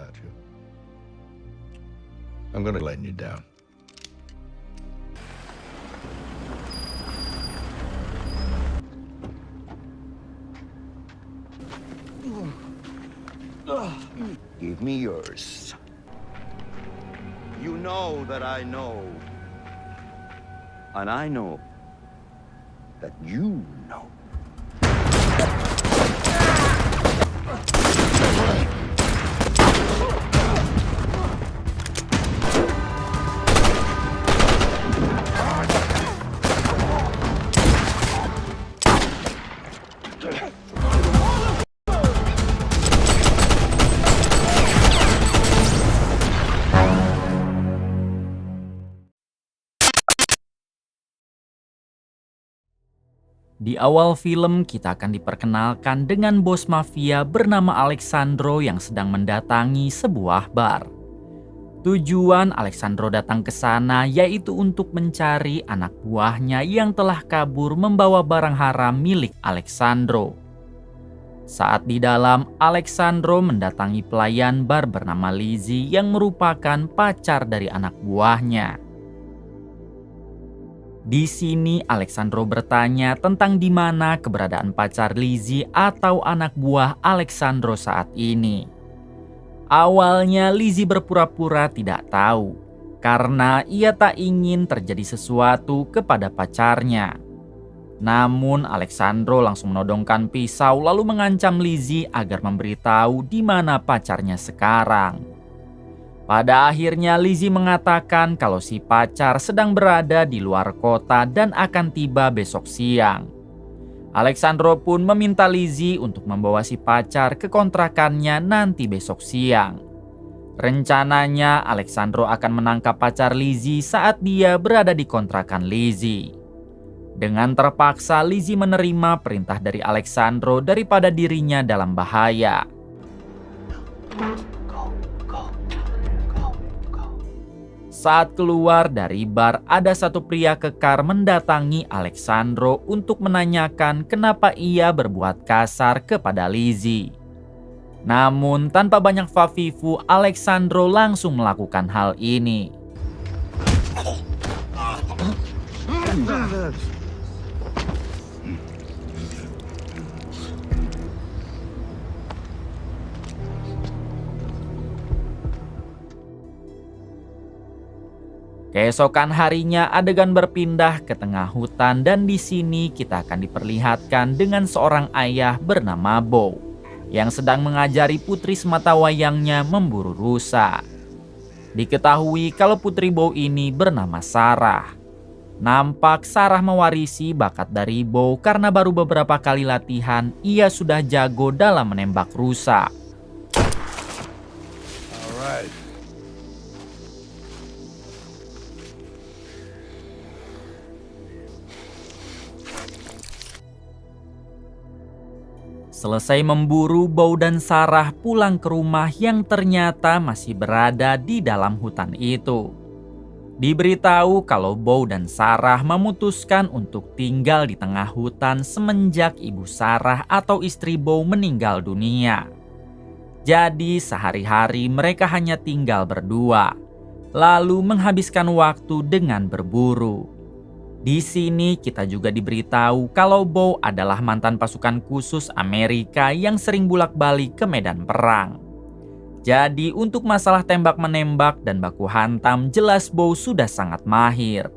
about you. I'm gonna let you down. Give me yours. You know that I know. And I know that you know. Di awal film kita akan diperkenalkan dengan bos mafia bernama Alexandro yang sedang mendatangi sebuah bar. Tujuan Alexandro datang ke sana yaitu untuk mencari anak buahnya yang telah kabur membawa barang haram milik Alexandro. Saat di dalam, Alexandro mendatangi pelayan bar bernama Lizzie yang merupakan pacar dari anak buahnya. Di sini Alexandro bertanya tentang di mana keberadaan pacar Lizzie atau anak buah Alexandro saat ini. Awalnya Lizzie berpura-pura tidak tahu karena ia tak ingin terjadi sesuatu kepada pacarnya. Namun Alexandro langsung menodongkan pisau lalu mengancam Lizzie agar memberitahu di mana pacarnya sekarang. Pada akhirnya Lizzie mengatakan kalau si pacar sedang berada di luar kota dan akan tiba besok siang. Alexandro pun meminta Lizzie untuk membawa si pacar ke kontrakannya nanti besok siang. Rencananya Alexandro akan menangkap pacar Lizzie saat dia berada di kontrakan Lizzie. Dengan terpaksa Lizzie menerima perintah dari Alexandro daripada dirinya dalam bahaya. Saat keluar dari bar, ada satu pria kekar mendatangi Alexandro untuk menanyakan kenapa ia berbuat kasar kepada Lizzie. Namun tanpa banyak fafifu, Alexandro langsung melakukan hal ini. Keesokan harinya adegan berpindah ke tengah hutan dan di sini kita akan diperlihatkan dengan seorang ayah bernama Bo yang sedang mengajari putri sematawayangnya memburu rusa. Diketahui kalau putri Bo ini bernama Sarah. Nampak Sarah mewarisi bakat dari Bo karena baru beberapa kali latihan ia sudah jago dalam menembak rusa. Alright. Selesai memburu, Bo dan Sarah pulang ke rumah yang ternyata masih berada di dalam hutan itu. Diberitahu kalau Bo dan Sarah memutuskan untuk tinggal di tengah hutan semenjak ibu Sarah atau istri Bo meninggal dunia. Jadi sehari-hari mereka hanya tinggal berdua, lalu menghabiskan waktu dengan berburu. Di sini kita juga diberitahu kalau Bo adalah mantan pasukan khusus Amerika yang sering bolak-balik ke medan perang. Jadi untuk masalah tembak-menembak dan baku hantam jelas Bo sudah sangat mahir.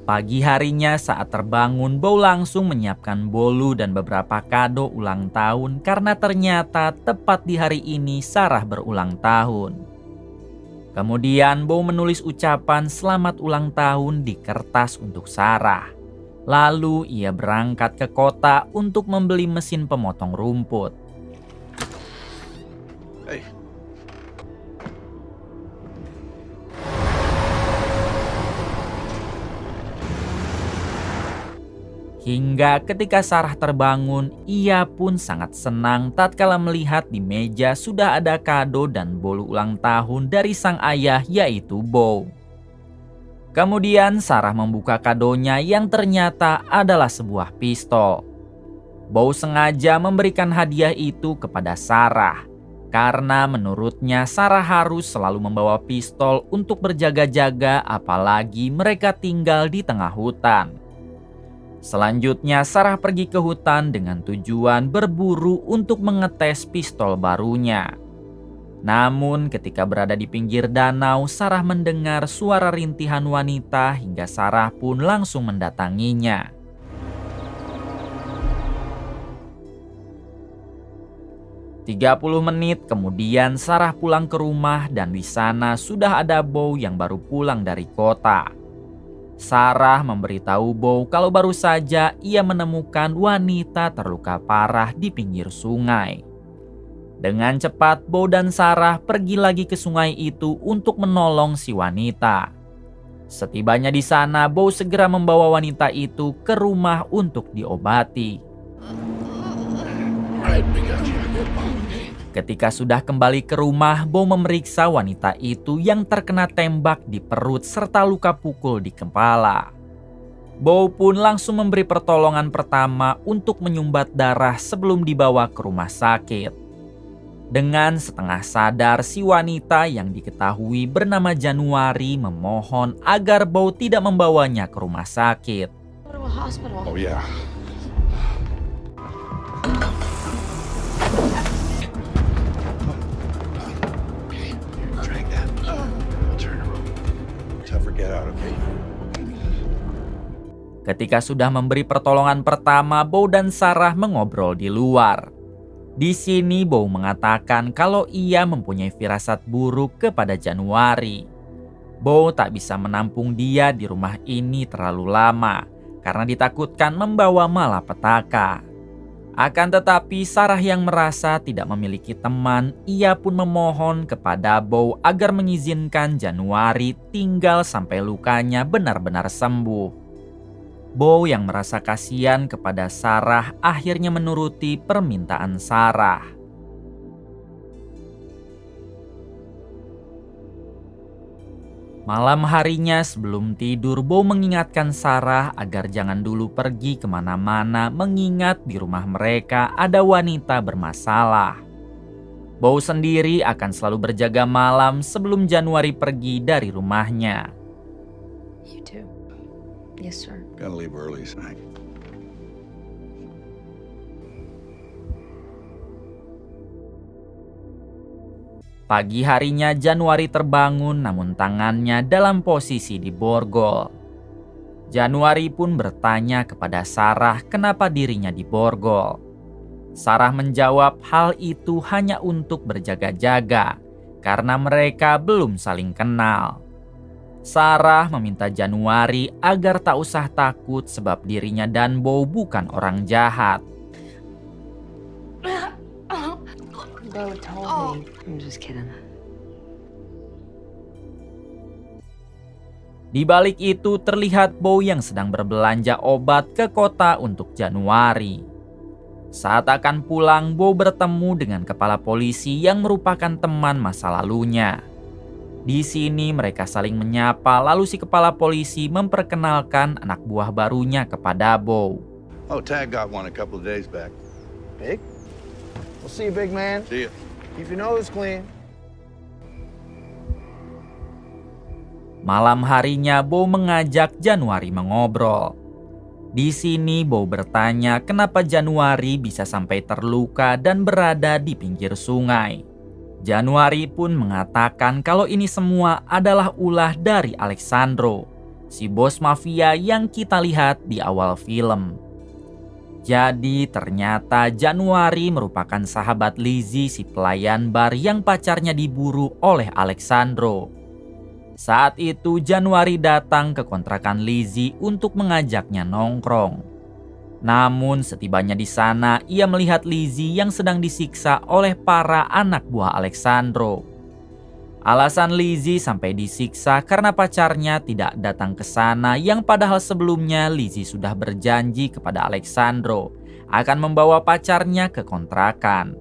Pagi harinya saat terbangun, Bo langsung menyiapkan bolu dan beberapa kado ulang tahun karena ternyata tepat di hari ini Sarah berulang tahun. Kemudian Bo menulis ucapan selamat ulang tahun di kertas untuk Sarah. Lalu ia berangkat ke kota untuk membeli mesin pemotong rumput. Hey. Hingga ketika Sarah terbangun, ia pun sangat senang tatkala melihat di meja sudah ada kado dan bolu ulang tahun dari sang ayah, yaitu Beau. Kemudian Sarah membuka kadonya yang ternyata adalah sebuah pistol. Beau sengaja memberikan hadiah itu kepada Sarah karena menurutnya Sarah harus selalau membawa pistol untuk berjaga-jaga, apalagi mereka tinggal di tengah hutan. Selanjutnya Sarah pergi ke hutan dengan tujuan berburu untuk mengetes pistol barunya. Namun ketika berada di pinggir danau, Sarah mendengar suara rintihan wanita hingga Sarah pun langsung mendatanginya. "30 menit kemudian Sarah pulang ke rumah dan di sana sudah ada Beau yang baru pulang dari kota. Sarah memberitahu Beau kalau baru saja ia menemukan wanita terluka parah di pinggir sungai. Dengan cepat Beau dan Sarah pergi lagi ke sungai itu untuk menolong si wanita. Setibanya di sana, Beau segera membawa wanita itu ke rumah untuk diobati. Ketika sudah kembali ke rumah, Beau memeriksa wanita itu yang terkena tembak di perut serta luka pukul di kepala. Beau pun langsung memberi pertolongan pertama untuk menyumbat darah sebelum dibawa ke rumah sakit. Dengan setengah sadar, si wanita yang diketahui bernama Januari memohon agar Beau tidak membawanya ke rumah sakit. Oh yeah. Ketika sudah memberi pertolongan pertama, Beau dan Sarah mengobrol di luar. Di sini Beau mengatakan kalau ia mempunyai firasat buruk kepada Januari. Beau tak bisa menampung dia di rumah ini terlalu lama karena ditakutkan membawa malapetaka. Akan tetapi Sarah yang merasa tidak memiliki teman, ia pun memohon kepada Beau agar mengizinkan Januari tinggal sampai lukanya benar-benar sembuh. Beau yang merasa kasihan kepada Sarah akhirnya menuruti permintaan Sarah. Malam harinya sebelum tidur, Beau mengingatkan Sarah agar jangan dulu pergi kemana-mana mengingat di rumah mereka ada wanita bermasalah. Beau sendiri akan selalu berjaga malam sebelum Januari pergi dari rumahnya. You too. Yes, sir. Gotta leave early tonight. Pagi harinya Januari terbangun namun tangannya dalam posisi diborgol. Januari pun bertanya kepada Sarah kenapa dirinya diborgol. Sarah menjawab hal itu hanya untuk berjaga-jaga karena mereka belum saling kenal. Sarah meminta Januari agar tak usah takut sebab dirinya dan Beau bukan orang jahat. Beau told me. I'm just kidding. Di balik itu terlihat Beau yang sedang berbelanja obat ke kota untuk Januari. Saat akan pulang, Beau bertemu dengan kepala polisi yang merupakan teman masa lalunya. Di sini mereka saling menyapa lalu si kepala polisi memperkenalkan anak buah barunya kepada Beau. Oh, Tag got one a couple of days back. Big? We'll see you, big man. See ya. Keep your nose clean. Malam harinya Beau mengajak Januari mengobrol. Di sini Beau bertanya kenapa Januari bisa sampai terluka dan berada di pinggir sungai. Januari pun mengatakan kalau ini semua adalah ulah dari Alexandro, si bos mafia yang kita lihat di awal film. Jadi ternyata Januari merupakan sahabat Lizzie, si pelayan bar yang pacarnya diburu oleh Alexandro. Saat itu Januari datang ke kontrakan Lizzie untuk mengajaknya nongkrong. Namun setibanya di sana, ia melihat Lizzie yang sedang disiksa oleh para anak buah Alexandro. Alasan Lizzie sampai disiksa karena pacarnya tidak datang ke sana, yang padahal sebelumnya Lizzie sudah berjanji kepada Alexandro akan membawa pacarnya ke kontrakan.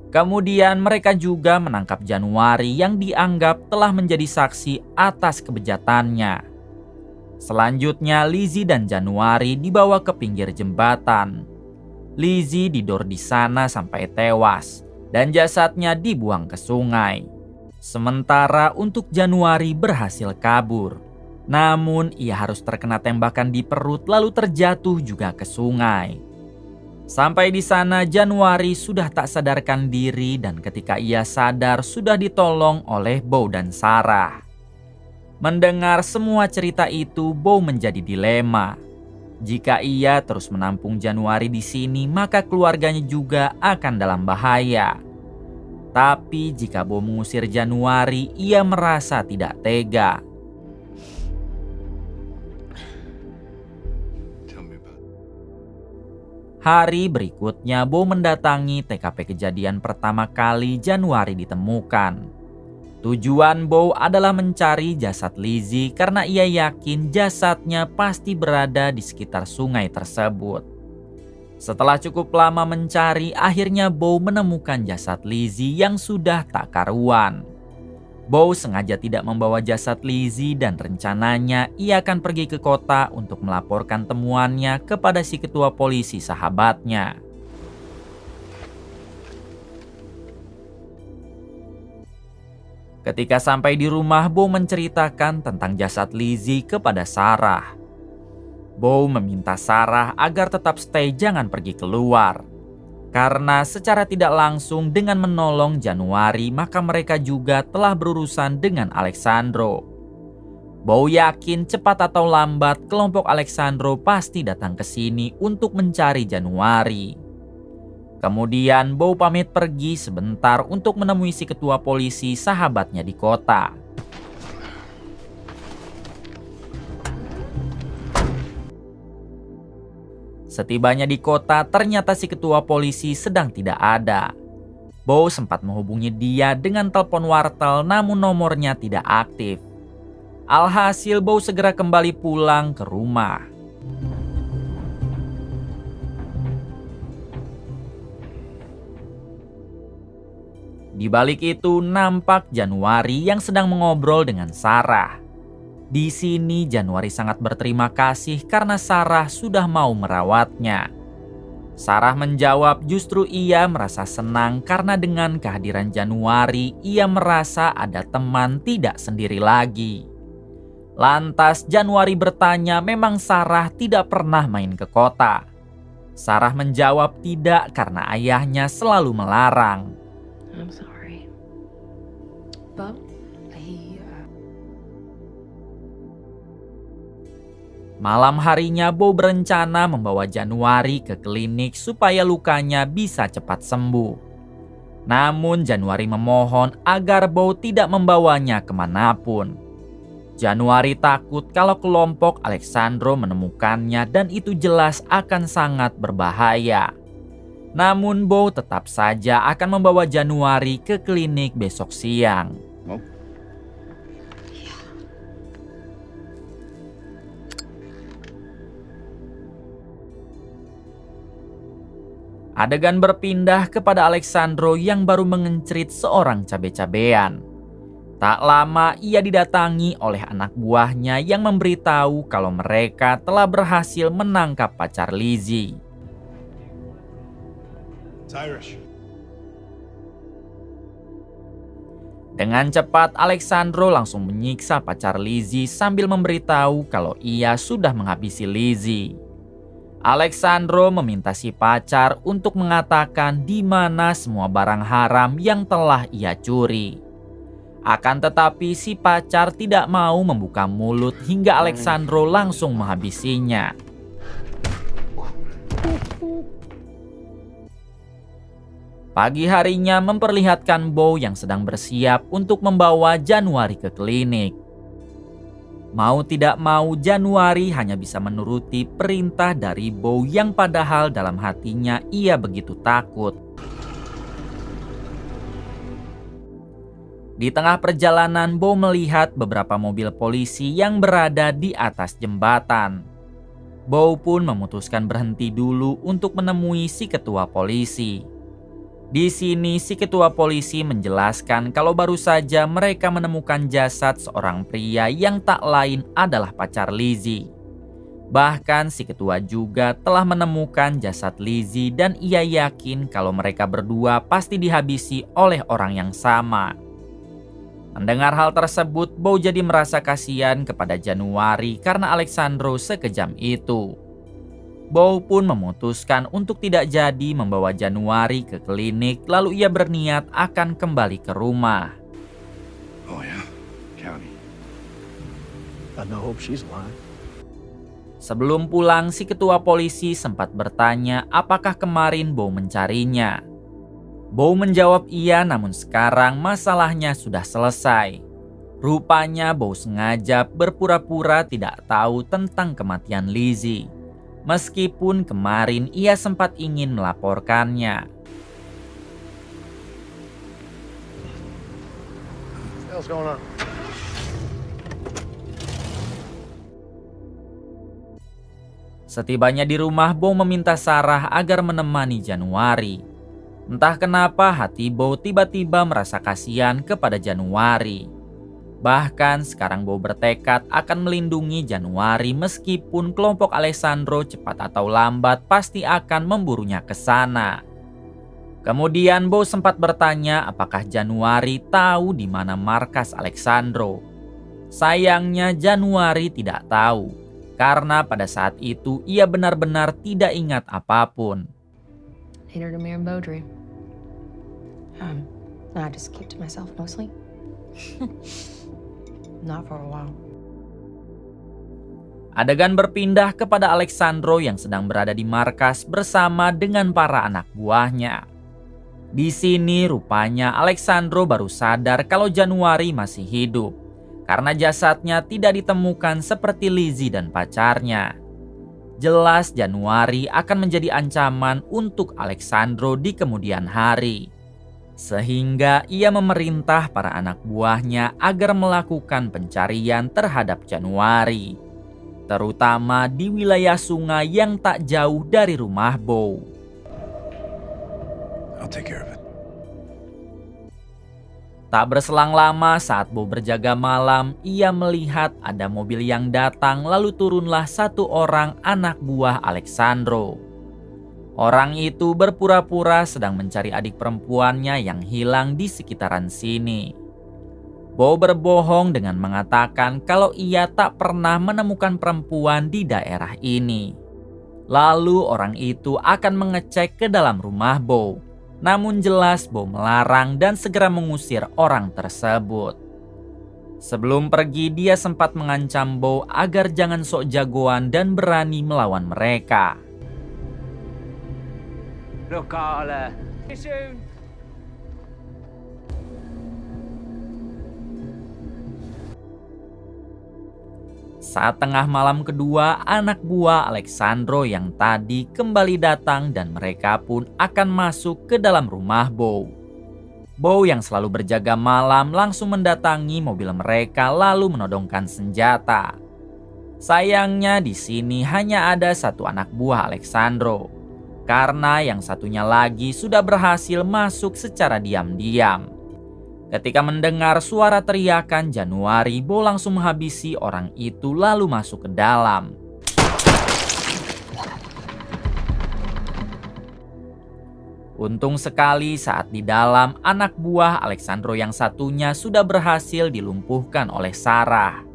Kemudian mereka juga menangkap Januari yang dianggap telah menjadi saksi atas kebejatannya. Selanjutnya Lizzie dan Januari dibawa ke pinggir jembatan. Lizzie didor di sana sampai tewas dan jasadnya dibuang ke sungai. Sementara untuk Januari berhasil kabur. Namun ia harus terkena tembakan di perut lalu terjatuh juga ke sungai. Sampai di sana Januari sudah tak sadarkan diri dan ketika ia sadar sudah ditolong oleh Beau dan Sarah. Mendengar semua cerita itu, Beau menjadi dilema. Jika ia terus menampung Januari di sini, maka keluarganya juga akan dalam bahaya. Tapi jika Beau mengusir Januari, ia merasa tidak tega. Hari berikutnya, Beau mendatangi TKP kejadian pertama kali Januari ditemukan. Tujuan Beau adalah mencari jasad Lizzie karena ia yakin jasadnya pasti berada di sekitar sungai tersebut. Setelah cukup lama mencari, akhirnya Beau menemukan jasad Lizzie yang sudah tak karuan. Beau sengaja tidak membawa jasad Lizzie dan rencananya ia akan pergi ke kota untuk melaporkan temuannya kepada si ketua polisi sahabatnya. Ketika sampai di rumah, Beau menceritakan tentang jasad Lizzie kepada Sarah. Beau meminta Sarah agar tetap stay, jangan pergi keluar. Karena secara tidak langsung dengan menolong Januari, maka mereka juga telah berurusan dengan Alexandro. Beau yakin cepat atau lambat kelompok Alexandro pasti datang ke sini untuk mencari Januari. Kemudian Beau pamit pergi sebentar untuk menemui si ketua polisi sahabatnya di kota. Setibanya di kota, ternyata si ketua polisi sedang tidak ada. Beau sempat menghubungi dia dengan telepon wartel, namun nomornya tidak aktif. Alhasil Beau segera kembali pulang ke rumah. Di balik itu nampak Januari yang sedang mengobrol dengan Sarah. Di sini Januari sangat berterima kasih karena Sarah sudah mau merawatnya. Sarah menjawab justru ia merasa senang karena dengan kehadiran Januari ia merasa ada teman, tidak sendiri lagi. Lantas Januari bertanya memang Sarah tidak pernah main ke kota. Sarah menjawab tidak karena ayahnya selalu melarang. I'm sorry. Bo? Malam harinya Beau berencana membawa Januari ke klinik supaya lukanya bisa cepat sembuh. Namun Januari memohon agar Beau tidak membawanya kemanapun. Januari takut kalau kelompok Alexandro menemukannya dan itu jelas akan sangat berbahaya. Namun Beau tetap saja akan membawa Januari ke klinik besok siang. Adegan berpindah kepada Alexandro yang baru mengencrit seorang cabe-cabean. Tak lama ia didatangi oleh anak buahnya yang memberitahu kalau mereka telah berhasil menangkap pacar Lizzie. Irish. Dengan cepat Alexandro langsung menyiksa pacar Lizzie sambil memberitahu kalau ia sudah menghabisi Lizzie. Alexandro meminta si pacar untuk mengatakan di mana semua barang haram yang telah ia curi. Akan tetapi si pacar tidak mau membuka mulut hingga Alexandro langsung menghabisinya. Pagi harinya memperlihatkan Beau yang sedang bersiap untuk membawa Januari ke klinik. Mau tidak mau Januari hanya bisa menuruti perintah dari Beau yang padahal dalam hatinya ia begitu takut. Di tengah perjalanan, Bo melihat beberapa mobil polisi yang berada di atas jembatan. Bo pun memutuskan berhenti dulu untuk menemui si ketua polisi. Di sini si ketua polisi menjelaskan kalau baru saja mereka menemukan jasad seorang pria yang tak lain adalah pacar Lizzie. Bahkan si ketua juga telah menemukan jasad Lizzie dan ia yakin kalau mereka berdua pasti dihabisi oleh orang yang sama. Mendengar hal tersebut, Bo jadi merasa kasihan kepada Januari karena Alexandro sekejam itu. Bo pun memutuskan untuk tidak jadi membawa Januari ke klinik, lalu ia berniat akan kembali ke rumah. Oh, yeah? County. Got no hope she's alive. Sebelum pulang, si ketua polisi sempat bertanya apakah kemarin Bo mencarinya. Bo menjawab iya, namun sekarang masalahnya sudah selesai. Rupanya Bo sengaja berpura-pura tidak tahu tentang kematian Lizzie. Meskipun kemarin ia sempat ingin melaporkannya. What's going on? Setibanya di rumah, Bo meminta Sarah agar menemani Januari. Entah kenapa hati Bo tiba-tiba merasa kasihan kepada Januari. Bahkan sekarang Bo bertekad akan melindungi Januari meskipun kelompok Alessandro cepat atau lambat pasti akan memburunya ke sana. Kemudian Bo sempat bertanya apakah Januari tahu di mana markas Alessandro. Sayangnya Januari tidak tahu, karena pada saat itu ia benar-benar tidak ingat apapun. Later to Mir and Beaudry. No, I just keep to myself mostly. Not for a while. Adegan berpindah kepada Alessandro yang sedang berada di markas bersama dengan para anak buahnya. Di sini rupanya Alessandro baru sadar kalau Januari masih hidup, karena jasadnya tidak ditemukan seperti Lizzie dan pacarnya. Jelas Januari akan menjadi ancaman untuk Alessandro di kemudian hari. Sehingga ia memerintah para anak buahnya agar melakukan pencarian terhadap Januari, terutama di wilayah sungai yang tak jauh dari rumah Bo. I'll take care of it. Tak berselang lama saat Bo berjaga malam, ia melihat ada mobil yang datang, lalu turunlah satu orang anak buah Alessandro. Orang itu berpura-pura sedang mencari adik perempuannya yang hilang di sekitaran sini. Bo berbohong dengan mengatakan kalau ia tak pernah menemukan perempuan di daerah ini. Lalu orang itu akan mengecek ke dalam rumah Bo. Namun jelas Bo melarang dan segera mengusir orang tersebut. Sebelum pergi, dia sempat mengancam Bo agar jangan sok jagoan dan berani melawan mereka. Look, Carla. See you soon. Saat tengah malam kedua, anak buah Alessandro yang tadi kembali datang dan mereka pun akan masuk ke dalam rumah Bo. Bo yang selalu berjaga malam langsung mendatangi mobil mereka lalu menodongkan senjata. Sayangnya di sini hanya ada satu anak buah Alessandro, karena yang satunya lagi sudah berhasil masuk secara diam-diam. Ketika mendengar suara teriakan Januari, Bo langsung menghabisi orang itu lalu masuk ke dalam. Untung sekali saat di dalam, anak buah Alessandro yang satunya sudah berhasil dilumpuhkan oleh Sarah.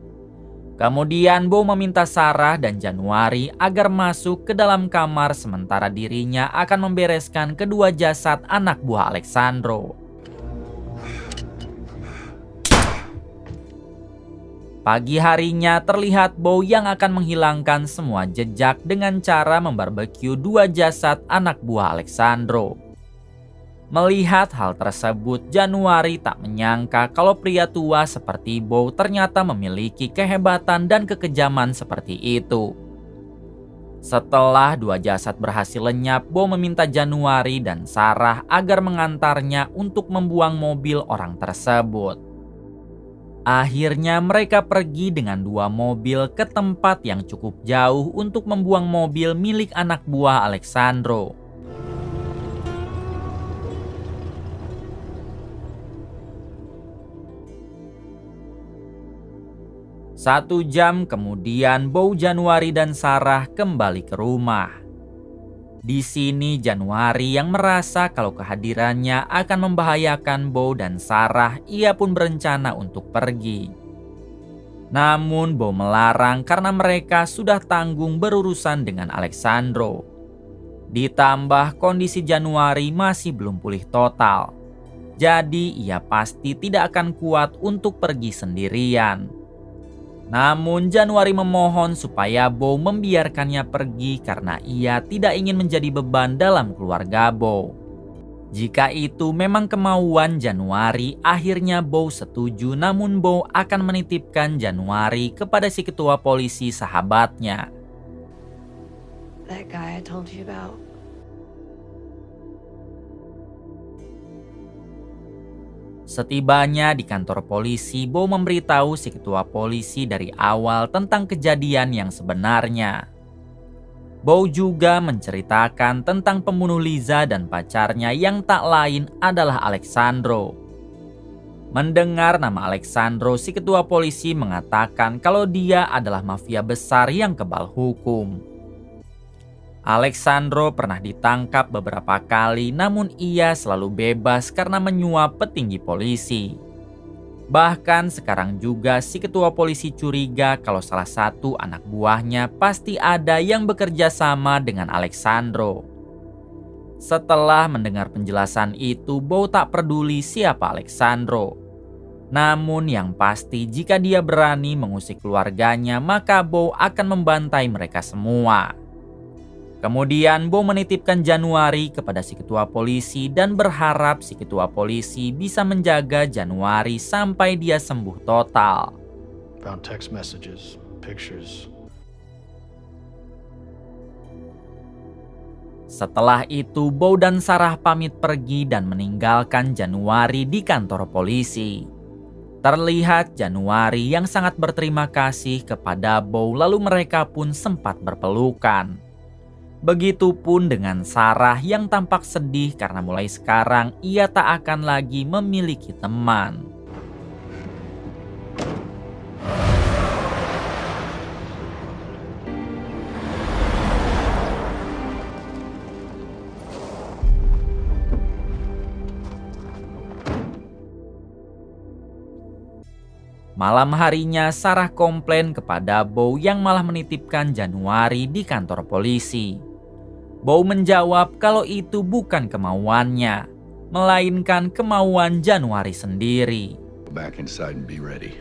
Kemudian Bo meminta Sarah dan Januari agar masuk ke dalam kamar sementara dirinya akan membereskan kedua jasad anak buah Alessandro. Pagi harinya terlihat Bo yang akan menghilangkan semua jejak dengan cara membarbeque dua jasad anak buah Alessandro. Melihat hal tersebut, Januari tak menyangka kalau pria tua seperti Bo ternyata memiliki kehebatan dan kekejaman seperti itu. Setelah dua jasad berhasil lenyap, Bo meminta Januari dan Sarah agar mengantarnya untuk membuang mobil orang tersebut. Akhirnya mereka pergi dengan 2 mobil ke tempat yang cukup jauh untuk membuang mobil milik anak buah Alexandro. Satu jam kemudian, Beau, Januari, dan Sarah kembali ke rumah. Di sini Januari yang merasa kalau kehadirannya akan membahayakan Beau dan Sarah, ia pun berencana untuk pergi. Namun Beau melarang karena mereka sudah tanggung berurusan dengan Alexandro. Ditambah kondisi Januari masih belum pulih total. Jadi ia pasti tidak akan kuat untuk pergi sendirian. Namun Januari memohon supaya Beau membiarkannya pergi karena ia tidak ingin menjadi beban dalam keluarga Beau. Jika itu memang kemauan Januari, akhirnya Beau setuju, namun Beau akan menitipkan Januari kepada si ketua polisi sahabatnya. That guy I told you about. Setibanya di kantor polisi, Beau memberitahu si ketua polisi dari awal tentang kejadian yang sebenarnya. Beau juga menceritakan tentang pembunuh Liza dan pacarnya yang tak lain adalah Alexandro. Mendengar nama Alexandro, si ketua polisi mengatakan kalau dia adalah mafia besar yang kebal hukum. Alexandro pernah ditangkap beberapa kali, namun ia selalu bebas karena menyuap petinggi polisi. Bahkan sekarang juga si ketua polisi curiga kalau salah satu anak buahnya pasti ada yang bekerja sama dengan Alexandro. Setelah mendengar penjelasan itu, Beau tak peduli siapa Alexandro. Namun yang pasti jika dia berani mengusik keluarganya, maka Beau akan membantai mereka semua. Kemudian Beau menitipkan Januari kepada si ketua polisi dan berharap si ketua polisi bisa menjaga Januari sampai dia sembuh total. Found text messages, pictures. Setelah itu Beau dan Sarah pamit pergi dan meninggalkan Januari di kantor polisi. Terlihat Januari yang sangat berterima kasih kepada Beau, lalu mereka pun sempat berpelukan. Begitupun dengan Sarah yang tampak sedih karena mulai sekarang ia tak akan lagi memiliki teman. Malam harinya Sarah komplain kepada Beau yang malah menitipkan Januari di kantor polisi. Beau menjawab kalau itu bukan kemauannya, melainkan kemauan Januari sendiri. Go back inside and be ready.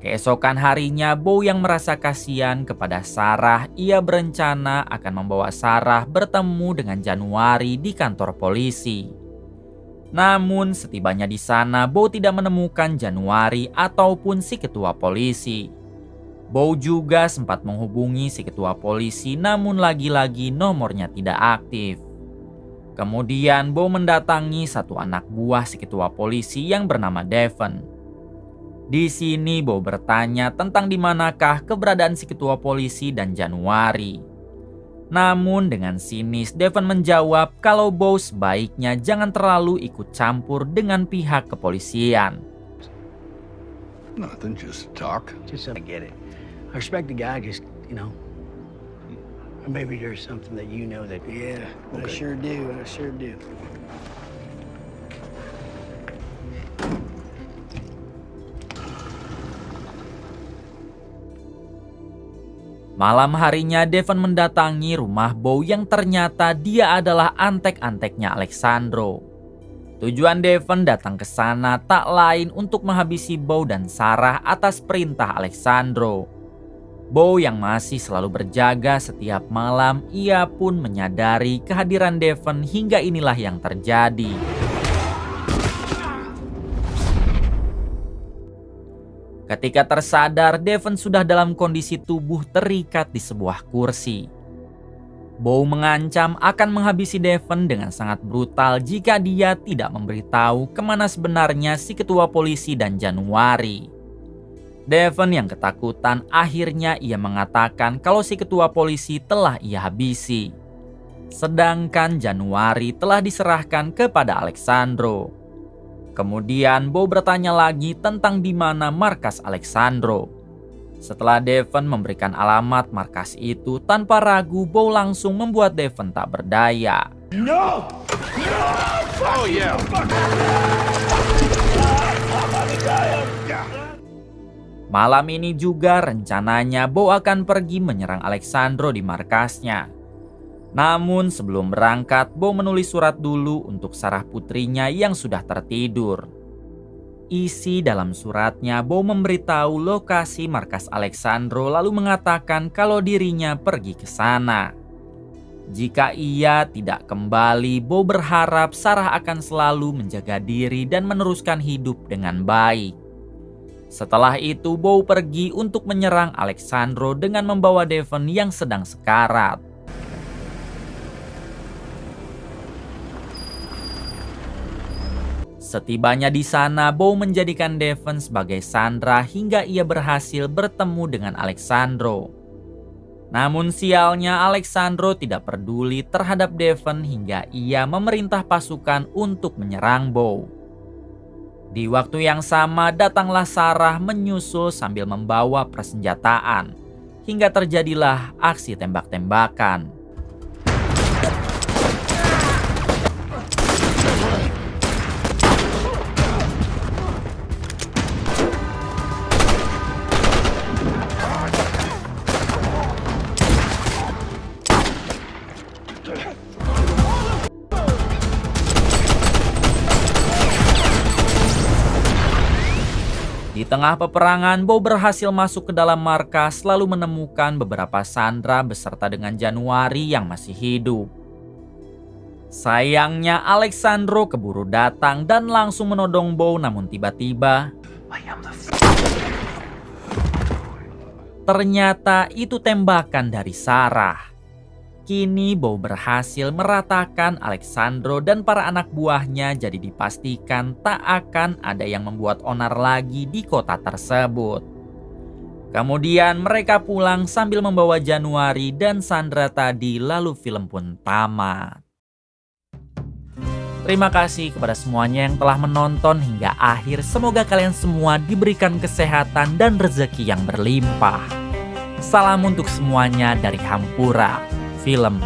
Keesokan harinya, Beau yang merasa kasihan kepada Sarah, ia berencana akan membawa Sarah bertemu dengan Januari di kantor polisi. Namun setibanya di sana, Beau tidak menemukan Januari ataupun si ketua polisi. Beau juga sempat menghubungi si ketua polisi, namun lagi-lagi nomornya tidak aktif. Kemudian Beau mendatangi satu anak buah si ketua polisi yang bernama Devon. Di sini Beau bertanya tentang di manakah keberadaan si ketua polisi dan Januari. Namun dengan sinis Devon menjawab kalau Beau sebaiknya jangan terlalu ikut campur dengan pihak kepolisian. Nothing, just talk. Just I get it. I respect the guy, just, or maybe there's something that you know that, yeah, I Okay. sure do, I sure do. Malam harinya Devon mendatangi rumah Beau yang ternyata dia adalah antek-anteknya Alexandro. Tujuan Devon datang ke sana tak lain untuk menghabisi Beau dan Sarah atas perintah Alexandro. Beau yang masih selalu berjaga setiap malam, ia pun menyadari kehadiran Devon hingga inilah yang terjadi. Ketika tersadar, Devon sudah dalam kondisi tubuh terikat di sebuah kursi. Bow mengancam akan menghabisi Devon dengan sangat brutal jika dia tidak memberitahu kemana sebenarnya si ketua polisi dan Januari. Devon yang ketakutan akhirnya ia mengatakan kalau si ketua polisi telah ia habisi. Sedangkan Januari telah diserahkan kepada Alexandro. Kemudian Bow bertanya lagi tentang di mana markas Alexandro. Setelah Devon memberikan alamat markas itu tanpa ragu, Bow langsung membuat Devon tak berdaya. No! Oh yeah! Malam ini juga rencananya Bow akan pergi menyerang Alexandro di markasnya. Namun sebelum berangkat, Bow menulis surat dulu untuk Sarah putrinya yang sudah tertidur. Isi dalam suratnya, Bow memberitahu lokasi markas Alexandro lalu mengatakan kalau dirinya pergi ke sana. Jika ia tidak kembali, Bow berharap Sarah akan selalu menjaga diri dan meneruskan hidup dengan baik. Setelah itu, Bow pergi untuk menyerang Alexandro dengan membawa Devon yang sedang sekarat. Setibanya di sana, Bow menjadikan Devon sebagai sandera hingga ia berhasil bertemu dengan Alexandro. Namun sialnya Alexandro tidak peduli terhadap Devon hingga ia memerintah pasukan untuk menyerang Bow. Di waktu yang sama datanglah Sarah menyusul sambil membawa persenjataan. Hingga terjadilah aksi tembak-tembakan. Di tengah peperangan, Bow berhasil masuk ke dalam markas lalu menemukan beberapa sandera beserta dengan Januari yang masih hidup. Sayangnya Alexandro keburu datang dan langsung menodong Bow, namun tiba-tiba ternyata itu tembakan dari Sarah. Kini Bow berhasil meratakan Alexandro dan para anak buahnya, jadi dipastikan tak akan ada yang membuat onar lagi di kota tersebut. Kemudian mereka pulang sambil membawa Januari dan Sandra tadi, lalu film pun tamat. Terima kasih kepada semuanya yang telah menonton hingga akhir. Semoga kalian semua diberikan kesehatan dan rezeki yang berlimpah. Salam untuk semuanya dari Hampura Film.